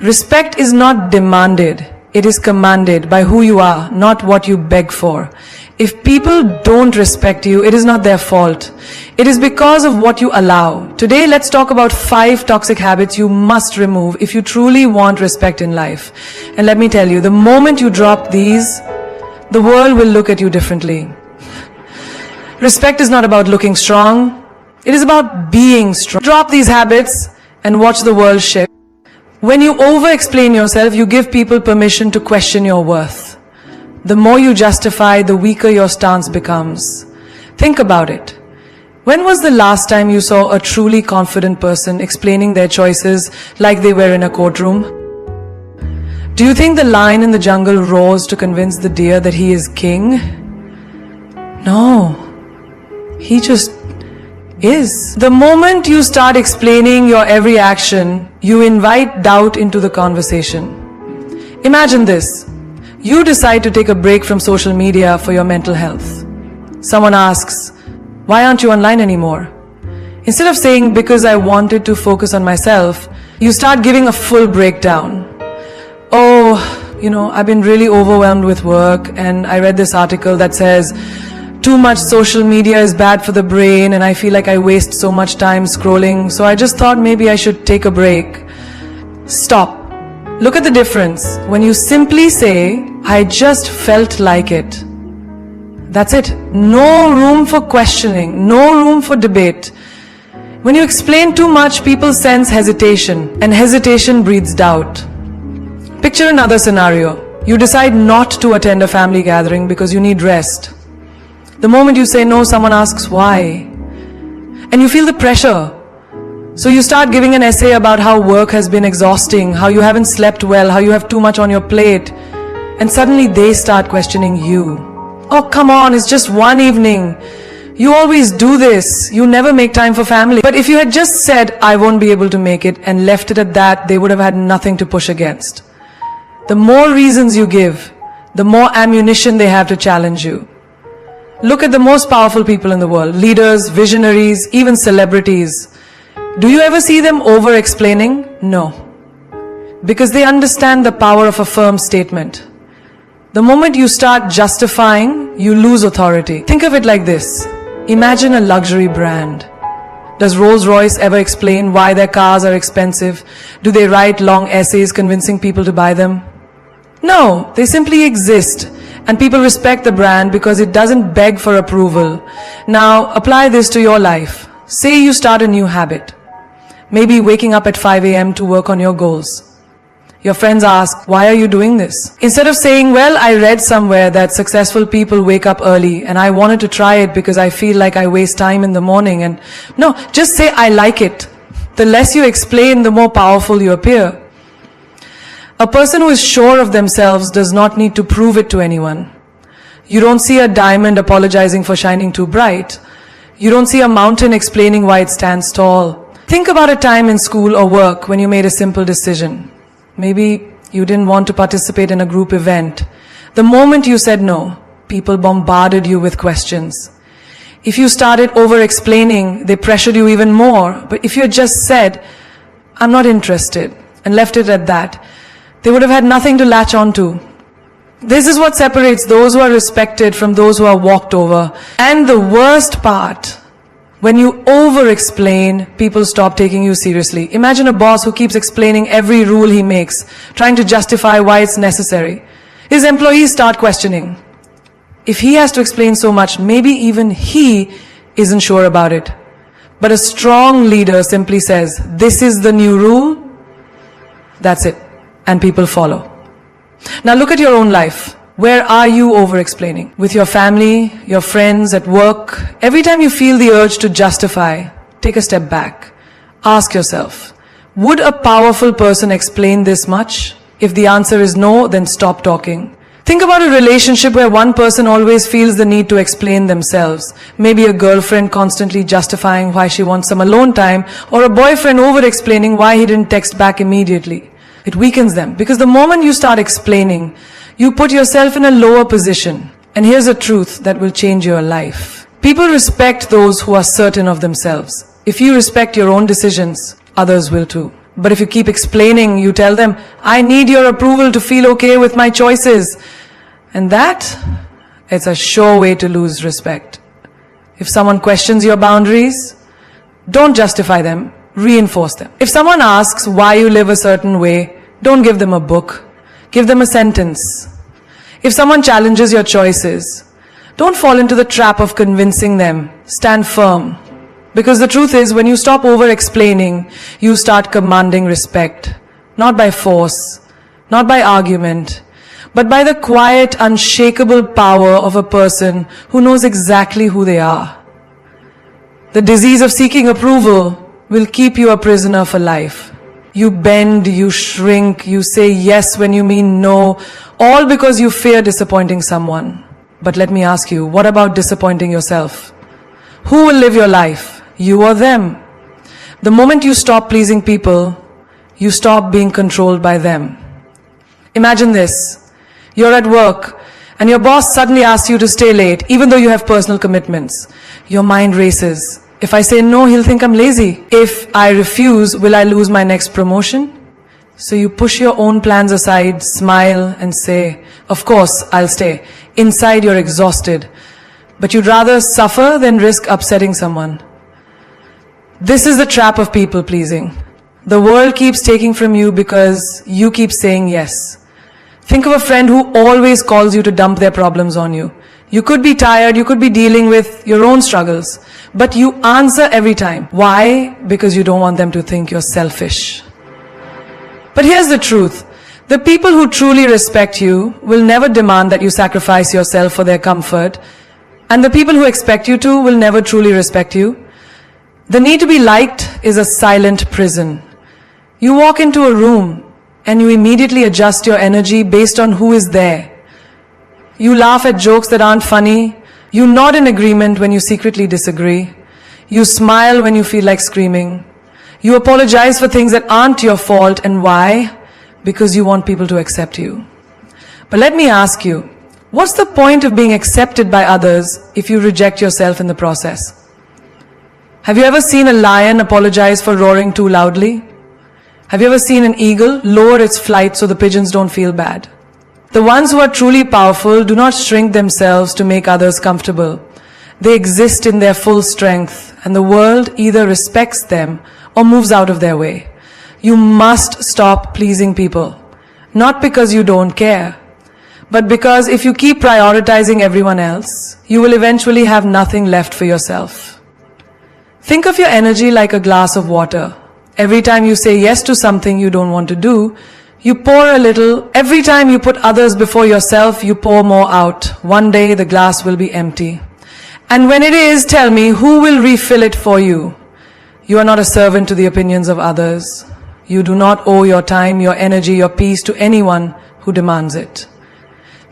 Respect is not demanded, it is commanded by who you are, not what you beg for. If people don't respect you, it is not their fault. It is because of what you allow. Today, let's talk about 5 toxic habits you must remove if you truly want respect in life. And let me tell you, the moment you drop these, the world will look at you differently. Respect is not about looking strong, it is about being strong. Drop these habits and watch the world shift. When you over-explain yourself, you give people permission to question your worth. The more you justify, the weaker your stance becomes. Think about it. When was the last time you saw a truly confident person explaining their choices like they were in a courtroom? Do you think the lion in the jungle roars to convince the deer that he is king? No. He just is. The moment you start explaining your every action, you invite doubt into the conversation. Imagine this. You decide to take a break from social media for your mental health. Someone asks, "Why aren't you online anymore?" Instead of saying, "Because I wanted to focus on myself," you start giving a full breakdown. "Oh, I've been really overwhelmed with work, and I read this article that says, too much social media is bad for the brain and I feel like I waste so much time scrolling, so I just thought maybe I should take a break." Stop. Look at the difference. When you simply say, "I just felt like it." That's it. No room for questioning, no room for debate. When you explain too much, people sense hesitation, and hesitation breeds doubt. Picture another scenario. You decide not to attend a family gathering because you need rest. The moment you say no, someone asks why. And you feel the pressure. So you start giving an essay about how work has been exhausting, how you haven't slept well, how you have too much on your plate. And suddenly they start questioning you. "Oh, come on, it's just one evening. You always do this. You never make time for family." But if you had just said, "I won't be able to make it," and left it at that, they would have had nothing to push against. The more reasons you give, the more ammunition they have to challenge you. Look at the most powerful people in the world, leaders, visionaries, even celebrities. Do you ever see them over-explaining? No. Because they understand the power of a firm statement. The moment you start justifying, you lose authority. Think of it like this. Imagine a luxury brand. Does Rolls-Royce ever explain why their cars are expensive? Do they write long essays convincing people to buy them? No, they simply exist. And people respect the brand because it doesn't beg for approval. Now, apply this to your life. Say you start a new habit. Maybe waking up at 5 a.m. to work on your goals. Your friends ask, "Why are you doing this?" Instead of saying, "Well, I read somewhere that successful people wake up early and I wanted to try it because I feel like I waste time in the morning." And no, just say, "I like it." The less you explain, the more powerful you appear. A person who is sure of themselves does not need to prove it to anyone. You don't see a diamond apologizing for shining too bright. You don't see a mountain explaining why it stands tall. Think about a time in school or work when you made a simple decision. Maybe you didn't want to participate in a group event. The moment you said no, people bombarded you with questions. If you started over-explaining, they pressured you even more. But if you had just said, "I'm not interested," and left it at that, they would have had nothing to latch on to. This is what separates those who are respected from those who are walked over. And the worst part, when you over-explain, people stop taking you seriously. Imagine a boss who keeps explaining every rule he makes, trying to justify why it's necessary. His employees start questioning. If he has to explain so much, maybe even he isn't sure about it. But a strong leader simply says, "This is the new rule." That's it. And people follow. Now look at your own life. Where are you over-explaining? With your family, your friends, at work? Every time you feel the urge to justify, take a step back. Ask yourself, would a powerful person explain this much? If the answer is no, then stop talking. Think about a relationship where one person always feels the need to explain themselves. Maybe a girlfriend constantly justifying why she wants some alone time, or a boyfriend over-explaining why he didn't text back immediately. It weakens them, because the moment you start explaining, you put yourself in a lower position. And here's a truth that will change your life. People respect those who are certain of themselves. If you respect your own decisions, others will too. But if you keep explaining, you tell them, I need your approval to feel okay with my choices. And that, it's a sure way to lose respect. If someone questions your boundaries, don't justify them, reinforce them. If someone asks why you live a certain way, don't give them a book, give them a sentence. If someone challenges your choices, don't fall into the trap of convincing them. Stand firm. Because the truth is, when you stop over-explaining, you start commanding respect. Not by force, not by argument, but by the quiet, unshakable power of a person who knows exactly who they are. The disease of seeking approval will keep you a prisoner for life. You bend, you shrink, you say yes when you mean no, all because you fear disappointing someone. But let me ask you, what about disappointing yourself? Who will live your life? You or them? The moment you stop pleasing people, you stop being controlled by them. Imagine this. You're at work and your boss suddenly asks you to stay late even though you have personal commitments. Your mind races. If I say no, he'll think I'm lazy. If I refuse, will I lose my next promotion? So you push your own plans aside, smile and say, of course, I'll stay. Inside you're exhausted. But you'd rather suffer than risk upsetting someone. This is the trap of people pleasing. The world keeps taking from you because you keep saying yes. Think of a friend who always calls you to dump their problems on you. You could be tired, you could be dealing with your own struggles, but you answer every time. Why? Because you don't want them to think you're selfish. But here's the truth. The people who truly respect you will never demand that you sacrifice yourself for their comfort, and the people who expect you to will never truly respect you. The need to be liked is a silent prison. You walk into a room and you immediately adjust your energy based on who is there. You laugh at jokes that aren't funny. You nod in agreement when you secretly disagree. You smile when you feel like screaming. You apologize for things that aren't your fault. And why? Because you want people to accept you. But let me ask you, what's the point of being accepted by others if you reject yourself in the process? Have you ever seen a lion apologize for roaring too loudly? Have you ever seen an eagle lower its flight so the pigeons don't feel bad? The ones who are truly powerful do not shrink themselves to make others comfortable. They exist in their full strength, and the world either respects them or moves out of their way. You must stop pleasing people. Not because you don't care, but because if you keep prioritizing everyone else, you will eventually have nothing left for yourself. Think of your energy like a glass of water. Every time you say yes to something you don't want to do, you pour a little. Every time you put others before yourself, you pour more out. One day the glass will be empty. And when it is, tell me, who will refill it for you? You are not a servant to the opinions of others. You do not owe your time, your energy, your peace to anyone who demands it.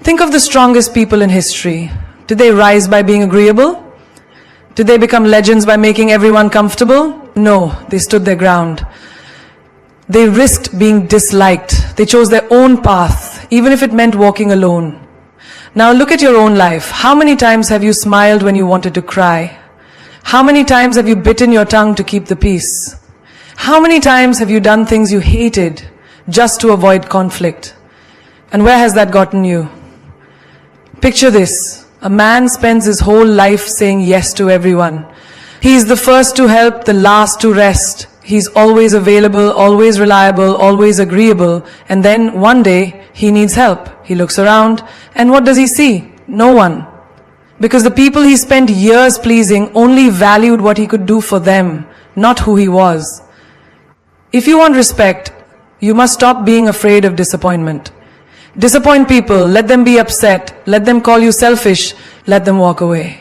Think of the strongest people in history. Did they rise by being agreeable? Did they become legends by making everyone comfortable? No, they stood their ground. They risked being disliked. They chose their own path, even if it meant walking alone. Now look at your own life. How many times have you smiled when you wanted to cry? How many times have you bitten your tongue to keep the peace? How many times have you done things you hated just to avoid conflict? And where has that gotten you? Picture this. A man spends his whole life saying yes to everyone. He is the first to help, the last to rest. He's always available, always reliable, always agreeable. And then one day he needs help. He looks around and what does he see? No one. Because the people he spent years pleasing only valued what he could do for them, not who he was. If you want respect, you must stop being afraid of disappointment. Disappoint people, let them be upset, let them call you selfish, let them walk away.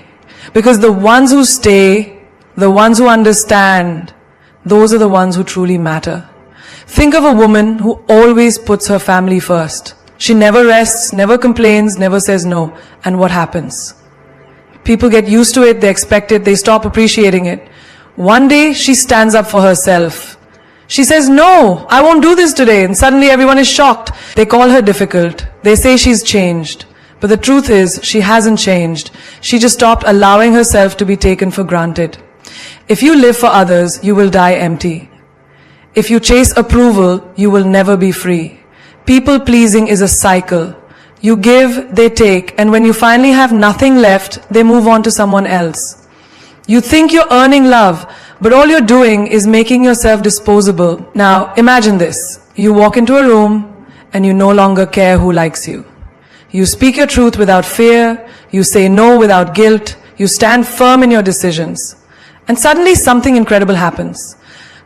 Because the ones who stay, the ones who understand, those are the ones who truly matter. Think of a woman who always puts her family first. She never rests, never complains, never says no. And what happens? People get used to it, they expect it, they stop appreciating it. One day she stands up for herself. She says, no, I won't do this today. And suddenly everyone is shocked. They call her difficult. They say she's changed. But the truth is, she hasn't changed. She just stopped allowing herself to be taken for granted. If you live for others, you will die empty. If you chase approval, you will never be free. People pleasing is a cycle. You give, they take, and when you finally have nothing left, they move on to someone else. You think you're earning love, but all you're doing is making yourself disposable. Now, imagine this. You walk into a room, and you no longer care who likes you. You speak your truth without fear, you say no without guilt, you stand firm in your decisions. And suddenly something incredible happens.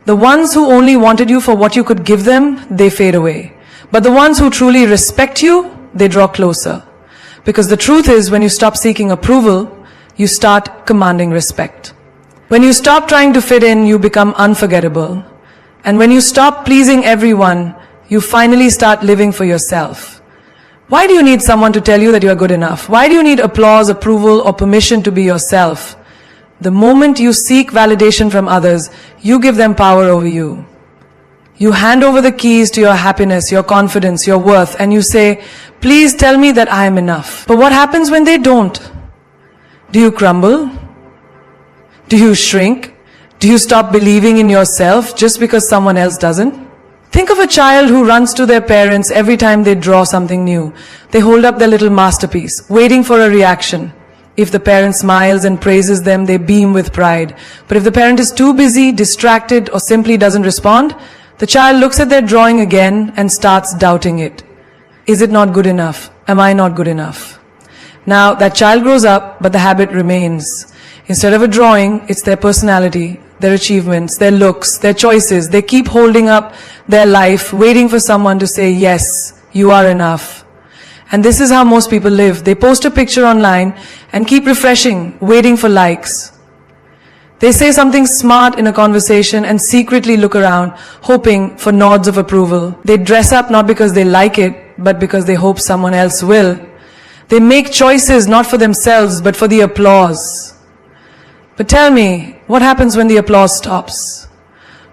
The ones who only wanted you for what you could give them, they fade away. But the ones who truly respect you, they draw closer. Because the truth is, when you stop seeking approval, you start commanding respect. When you stop trying to fit in, you become unforgettable. And when you stop pleasing everyone, you finally start living for yourself. Why do you need someone to tell you that you are good enough? Why do you need applause, approval, or permission to be yourself? The moment you seek validation from others, you give them power over you. You hand over the keys to your happiness, your confidence, your worth, and you say, please tell me that I am enough. But what happens when they don't? Do you crumble? Do you shrink? Do you stop believing in yourself just because someone else doesn't? Think of a child who runs to their parents every time they draw something new. They hold up their little masterpiece, waiting for a reaction. If the parent smiles and praises them, they beam with pride. But if the parent is too busy, distracted, or simply doesn't respond, the child looks at their drawing again and starts doubting it. Is it not good enough? Am I not good enough? Now, that child grows up, but the habit remains. Instead of a drawing, it's their personality, their achievements, their looks, their choices. They keep holding up their life, waiting for someone to say, yes, you are enough. And this is how most people live. They post a picture online and keep refreshing, waiting for likes. They say something smart in a conversation and secretly look around, hoping for nods of approval. They dress up not because they like it, but because they hope someone else will. They make choices not for themselves, but for the applause. But tell me, what happens when the applause stops?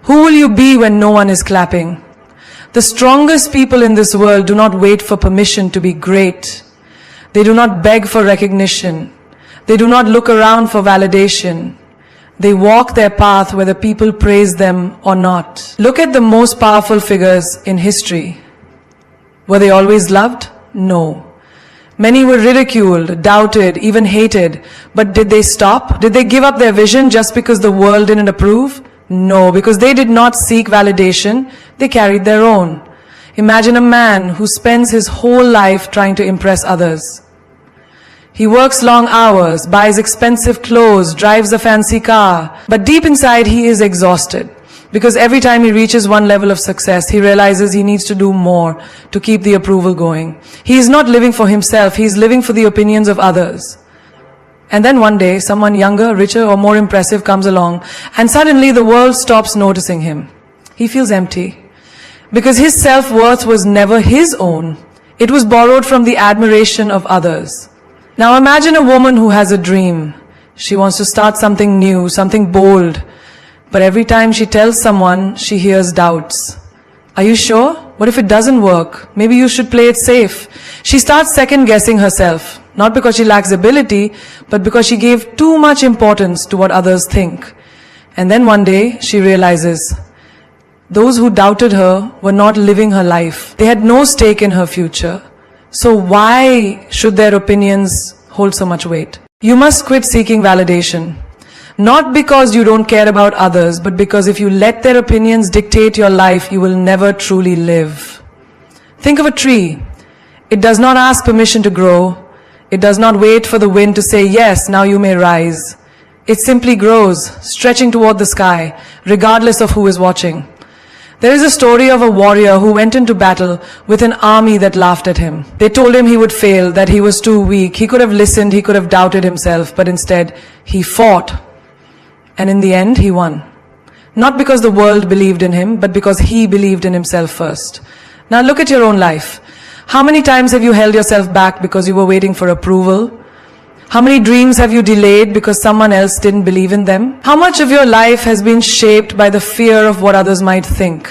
Who will you be when no one is clapping? The strongest people in this world do not wait for permission to be great. They do not beg for recognition. They do not look around for validation. They walk their path whether people praise them or not. Look at the most powerful figures in history. Were they always loved? No. Many were ridiculed, doubted, even hated. But did they stop? Did they give up their vision just because the world didn't approve? No, because they did not seek validation. They carried their own. Imagine a man who spends his whole life trying to impress others. He works long hours, buys expensive clothes, drives a fancy car, but deep inside he is exhausted. Because every time he reaches one level of success, he realizes he needs to do more to keep the approval going. He is not living for himself, he is living for the opinions of others. And then one day, someone younger, richer, or more impressive comes along, and suddenly the world stops noticing him. He feels empty. Because his self-worth was never his own. It was borrowed from the admiration of others. Now imagine a woman who has a dream. She wants to start something new, something bold. But every time she tells someone, she hears doubts. Are you sure? What if it doesn't work? Maybe you should play it safe. She starts second-guessing herself. Not because she lacks ability, but because she gave too much importance to what others think. And then one day, she realizes, those who doubted her were not living her life. They had no stake in her future. So why should their opinions hold so much weight? You must quit seeking validation. Not because you don't care about others, but because if you let their opinions dictate your life, you will never truly live. Think of a tree. It does not ask permission to grow. It does not wait for the wind to say, yes, now you may rise. It simply grows, stretching toward the sky, regardless of who is watching. There is a story of a warrior who went into battle with an army that laughed at him. They told him he would fail, that he was too weak. He could have listened, he could have doubted himself, but instead he fought. And in the end, he won. Not because the world believed in him, but because he believed in himself first. Now look at your own life. How many times have you held yourself back because you were waiting for approval? How many dreams have you delayed because someone else didn't believe in them? How much of your life has been shaped by the fear of what others might think?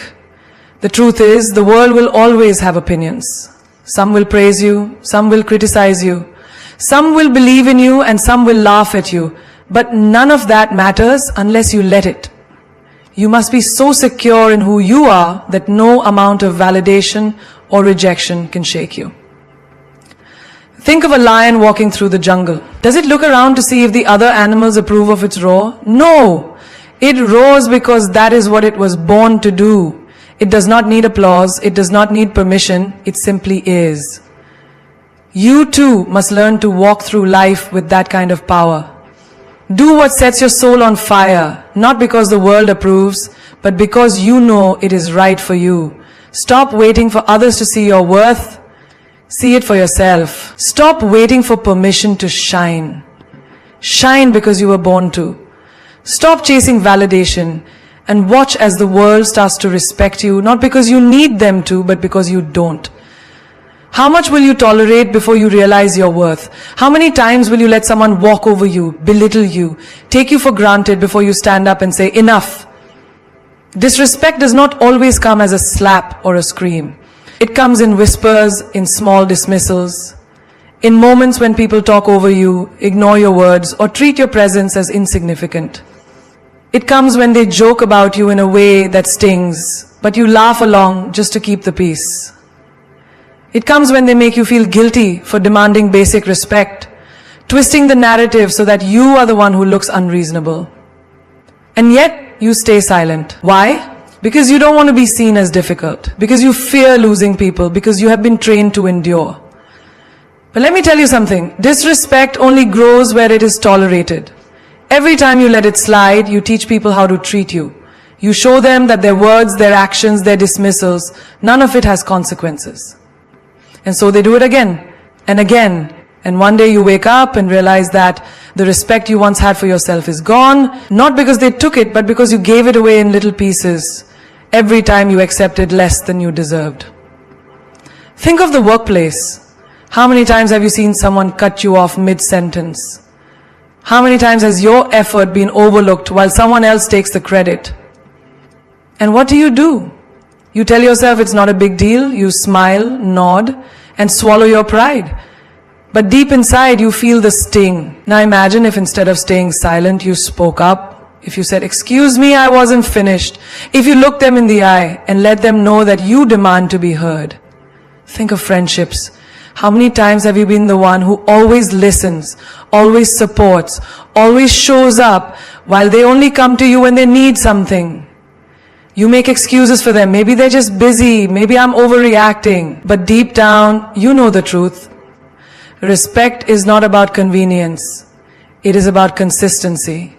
The truth is, the world will always have opinions. Some will praise you, some will criticize you. Some will believe in you and some will laugh at you. But none of that matters unless you let it. You must be so secure in who you are that no amount of validation or rejection can shake you. Think of a lion walking through the jungle. Does it look around to see if the other animals approve of its roar? No! It roars because that is what it was born to do. It does not need applause. It does not need permission. It simply is. You too must learn to walk through life with that kind of power. Do what sets your soul on fire, not because the world approves, but because you know it is right for you. Stop waiting for others to see your worth. See it for yourself. Stop waiting for permission to shine. Shine because you were born to. Stop chasing validation and watch as the world starts to respect you, not because you need them to, but because you don't. How much will you tolerate before you realize your worth? How many times will you let someone walk over you, belittle you, take you for granted before you stand up and say, enough? Disrespect does not always come as a slap or a scream. It comes in whispers, in small dismissals, in moments when people talk over you, ignore your words, or treat your presence as insignificant. It comes when they joke about you in a way that stings, but you laugh along just to keep the peace. It comes when they make you feel guilty for demanding basic respect, twisting the narrative so that you are the one who looks unreasonable. And yet, you stay silent. Why? Because you don't want to be seen as difficult, because you fear losing people, because you have been trained to endure. But let me tell you something, disrespect only grows where it is tolerated. Every time you let it slide, you teach people how to treat you. You show them that their words, their actions, their dismissals, none of it has consequences. And so they do it again and again. And one day you wake up and realize that the respect you once had for yourself is gone, not because they took it, but because you gave it away in little pieces every time you accepted less than you deserved. Think of the workplace. How many times have you seen someone cut you off mid-sentence? How many times has your effort been overlooked while someone else takes the credit? And what do? You tell yourself it's not a big deal, you smile, nod, and swallow your pride. But deep inside you feel the sting. Now imagine if instead of staying silent you spoke up. If you said, excuse me, I wasn't finished. If you looked them in the eye and let them know that you demand to be heard. Think of friendships. How many times have you been the one who always listens, always supports, always shows up, while they only come to you when they need something? You make excuses for them. Maybe they're just busy. Maybe I'm overreacting. But deep down, you know the truth. Respect is not about convenience. It is about consistency.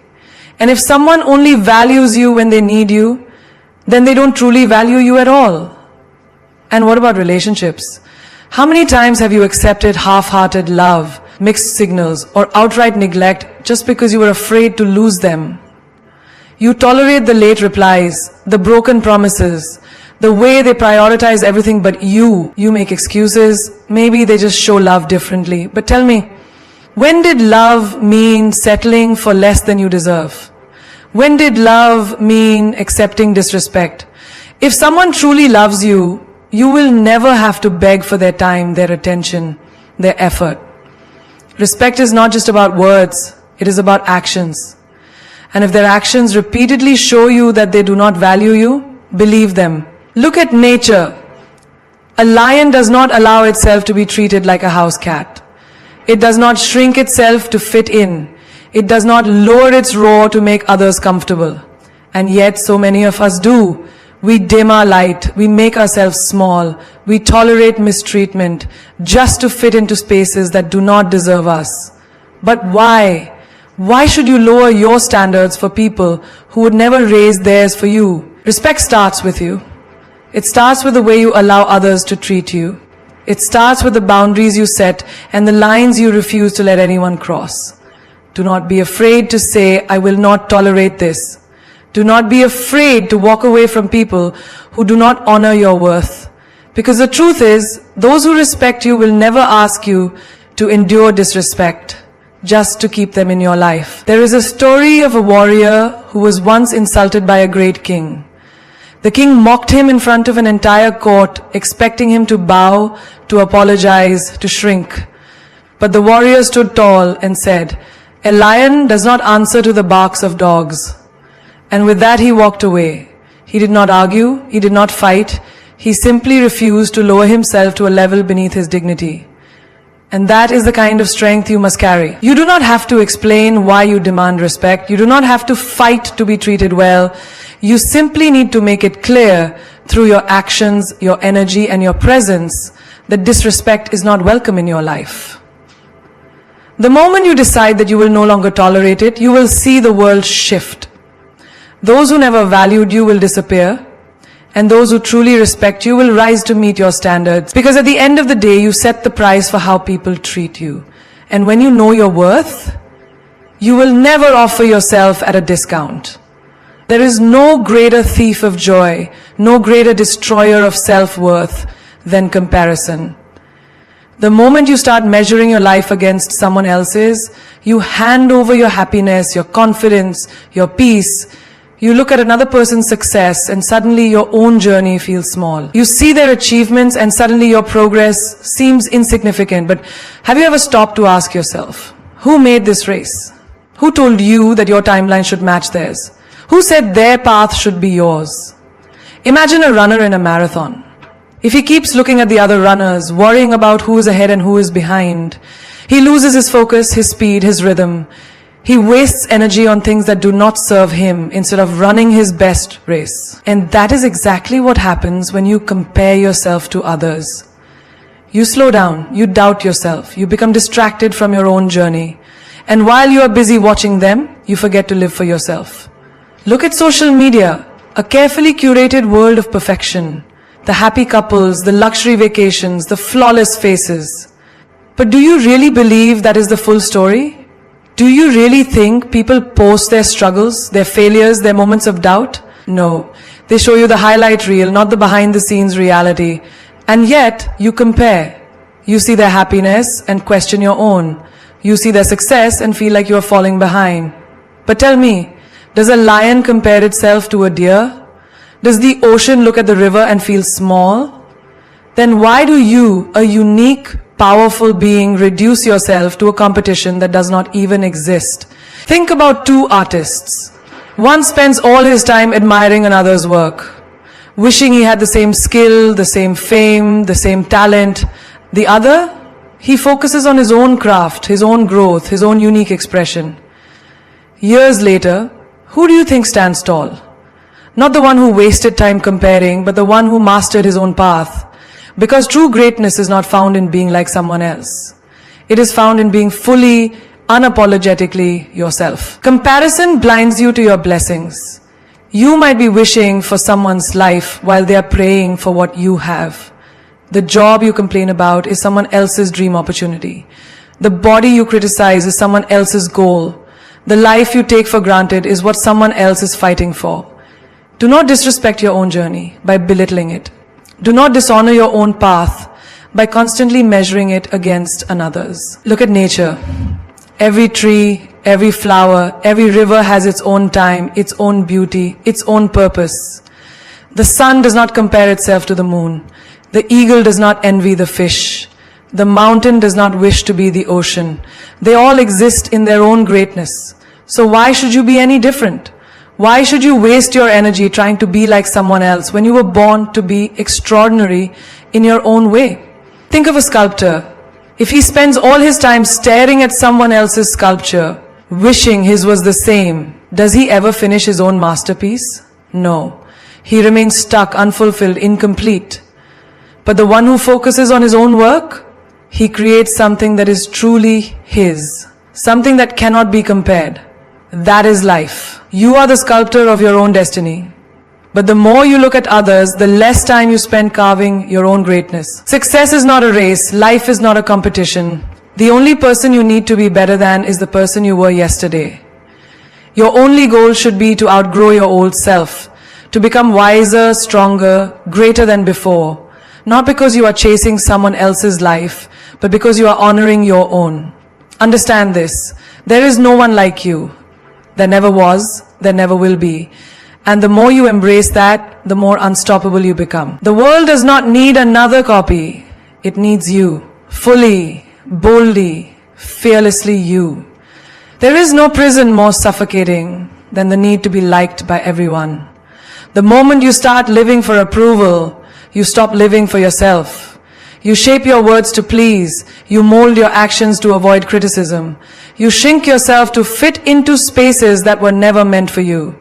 And if someone only values you when they need you, then they don't truly value you at all. And what about relationships? How many times have you accepted half-hearted love, mixed signals, or outright neglect just because you were afraid to lose them? You tolerate the late replies, the broken promises, the way they prioritize everything but you. You make excuses. Maybe they just show love differently. But tell me, when did love mean settling for less than you deserve? When did love mean accepting disrespect? If someone truly loves you, you will never have to beg for their time, their attention, their effort. Respect is not just about words. It is about actions. And if their actions repeatedly show you that they do not value you, believe them. Look at nature. A lion does not allow itself to be treated like a house cat. It does not shrink itself to fit in. It does not lower its roar to make others comfortable. And yet so many of us do. We dim our light. We make ourselves small. We tolerate mistreatment just to fit into spaces that do not deserve us. But why? Why should you lower your standards for people who would never raise theirs for you? Respect starts with you. It starts with the way you allow others to treat you. It starts with the boundaries you set and the lines you refuse to let anyone cross. Do not be afraid to say, I will not tolerate this. Do not be afraid to walk away from people who do not honor your worth. Because the truth is, those who respect you will never ask you to endure disrespect just to keep them in your life. There is a story of a warrior who was once insulted by a great king. The king mocked him in front of an entire court, expecting him to bow, to apologize, to shrink. But the warrior stood tall and said, A lion does not answer to the barks of dogs. And with that he walked away. He did not argue, he did not fight, he simply refused to lower himself to a level beneath his dignity. And that is the kind of strength you must carry. You do not have to explain why you demand respect. You do not have to fight to be treated well. You simply need to make it clear through your actions, your energy, and your presence that disrespect is not welcome in your life. The moment you decide that you will no longer tolerate it, you will see the world shift. Those who never valued you will disappear, and those who truly respect you will rise to meet your standards. Because at the end of the day, you set the price for how people treat you. And when you know your worth, you will never offer yourself at a discount. There is no greater thief of joy, no greater destroyer of self-worth than comparison. The moment you start measuring your life against someone else's, you hand over your happiness, your confidence, your peace. You look at another person's success and suddenly your own journey feels small. You see their achievements and suddenly your progress seems insignificant. But have you ever stopped to ask yourself, who made this race? Who told you that your timeline should match theirs? Who said their path should be yours? Imagine a runner in a marathon. If he keeps looking at the other runners, worrying about who is ahead and who is behind, he loses his focus, his speed, his rhythm. He wastes energy on things that do not serve him instead of running his best race. And that is exactly what happens when you compare yourself to others. You slow down, you doubt yourself, you become distracted from your own journey. And while you are busy watching them, you forget to live for yourself. Look at social media, a carefully curated world of perfection. The happy couples, the luxury vacations, the flawless faces. But do you really believe that is the full story? Do you really think people post their struggles, their failures, their moments of doubt? No. They show you the highlight reel, not the behind-the-scenes reality. And yet, you compare. You see their happiness and question your own. You see their success and feel like you are falling behind. But tell me, does a lion compare itself to a deer? Does the ocean look at the river and feel small? Then why do you, a unique, powerful being, reduce yourself to a competition that does not even exist? Think about two artists. One spends all his time admiring another's work, wishing he had the same skill, the same fame, the same talent. The other, he focuses on his own craft, his own growth, his own unique expression. Years later, who do you think stands tall? Not the one who wasted time comparing, but the one who mastered his own path. Because true greatness is not found in being like someone else. It is found in being fully, unapologetically yourself. Comparison blinds you to your blessings. You might be wishing for someone's life while they are praying for what you have. The job you complain about is someone else's dream opportunity. The body you criticize is someone else's goal. The life you take for granted is what someone else is fighting for. Do not disrespect your own journey by belittling it. Do not dishonor your own path by constantly measuring it against another's. Look at nature. Every tree, every flower, every river has its own time, its own beauty, its own purpose. The sun does not compare itself to the moon. The eagle does not envy the fish. The mountain does not wish to be the ocean. They all exist in their own greatness. So why should you be any different? Why should you waste your energy trying to be like someone else when you were born to be extraordinary in your own way? Think of a sculptor. If he spends all his time staring at someone else's sculpture, wishing his was the same, does he ever finish his own masterpiece? No. He remains stuck, unfulfilled, incomplete. But the one who focuses on his own work, he creates something that is truly his, something that cannot be compared. That is life. You are the sculptor of your own destiny. But the more you look at others, the less time you spend carving your own greatness. Success is not a race. Life is not a competition. The only person you need to be better than is the person you were yesterday. Your only goal should be to outgrow your old self, to become wiser, stronger, greater than before. Not because you are chasing someone else's life, but because you are honoring your own. Understand this. There is no one like you. There never was, there never will be. And the more you embrace that, the more unstoppable you become. The world does not need another copy. It needs you. Fully, boldly, fearlessly you. There is no prison more suffocating than the need to be liked by everyone. The moment you start living for approval, you stop living for yourself. You shape your words to please. You mold your actions to avoid criticism. You shrink yourself to fit into spaces that were never meant for you.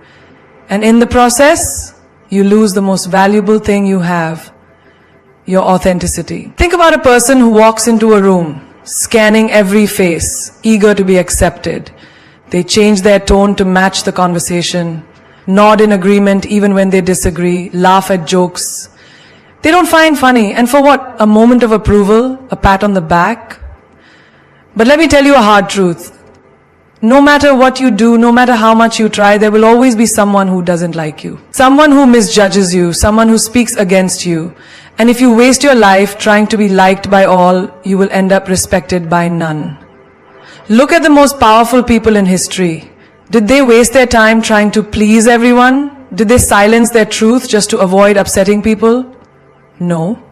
And in the process, you lose the most valuable thing you have, your authenticity. Think about a person who walks into a room, scanning every face, eager to be accepted. They change their tone to match the conversation, nod in agreement even when they disagree, laugh at jokes they don't find funny. And for what? A moment of approval, a pat on the back? But let me tell you a hard truth. No matter what you do, no matter how much you try, there will always be someone who doesn't like you. Someone who misjudges you, someone who speaks against you. And if you waste your life trying to be liked by all, you will end up respected by none. Look at the most powerful people in history. Did they waste their time trying to please everyone? Did they silence their truth just to avoid upsetting people? No.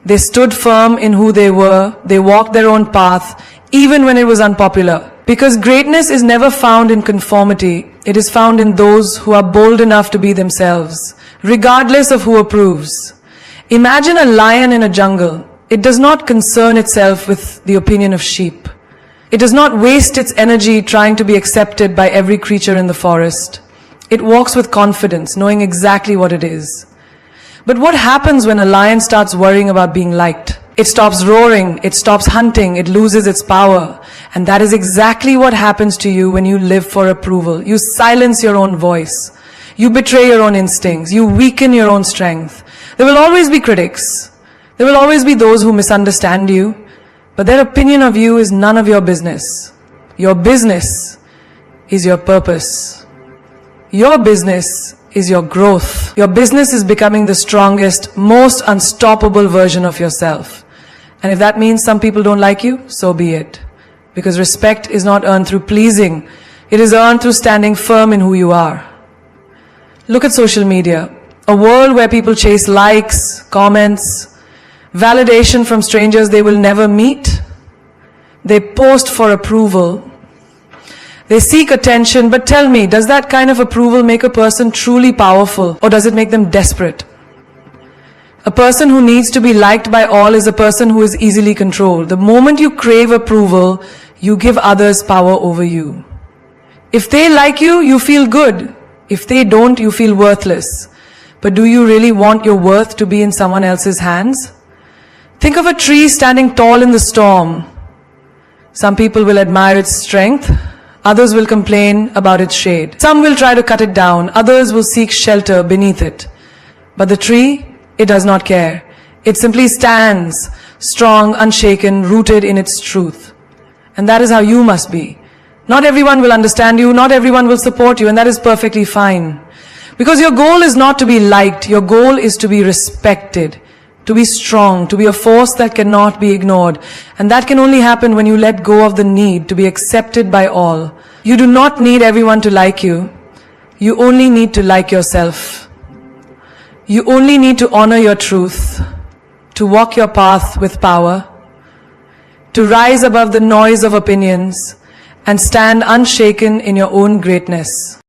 They stood firm in who they were. They walked their own path, even when it was unpopular. Because greatness is never found in conformity. It is found in those who are bold enough to be themselves, regardless of who approves. Imagine a lion in a jungle. It does not concern itself with the opinion of sheep. It does not waste its energy trying to be accepted by every creature in the forest. It walks with confidence, knowing exactly what it is. But what happens when a lion starts worrying about being liked? It stops roaring, it stops hunting, it loses its power. And that is exactly what happens to you when you live for approval. You silence your own voice. You betray your own instincts. You weaken your own strength. There will always be critics. There will always be those who misunderstand you. But their opinion of you is none of your business. Your business is your purpose. Your business is your growth. Your business is becoming the strongest, most unstoppable version of yourself. And if that means some people don't like you, so be it. Because respect is not earned through pleasing. It is earned through standing firm in who you are. Look at social media. A world where people chase likes, comments, validation from strangers they will never meet. They post for approval. They seek attention, but tell me, does that kind of approval make a person truly powerful, or does it make them desperate? A person who needs to be liked by all is a person who is easily controlled. The moment you crave approval, you give others power over you. If they like you, you feel good. If they don't, you feel worthless. But do you really want your worth to be in someone else's hands? Think of a tree standing tall in the storm. Some people will admire its strength. Others will complain about its shade. Some will try to cut it down. Others will seek shelter beneath it. But the tree, it does not care. It simply stands, strong, unshaken, rooted in its truth. And that is how you must be. Not everyone will understand you. Not everyone will support you. And that is perfectly fine. Because your goal is not to be liked. Your goal is to be respected. To be strong, to be a force that cannot be ignored. And that can only happen when you let go of the need to be accepted by all. You do not need everyone to like you. You only need to like yourself. You only need to honor your truth, to walk your path with power, to rise above the noise of opinions, and stand unshaken in your own greatness.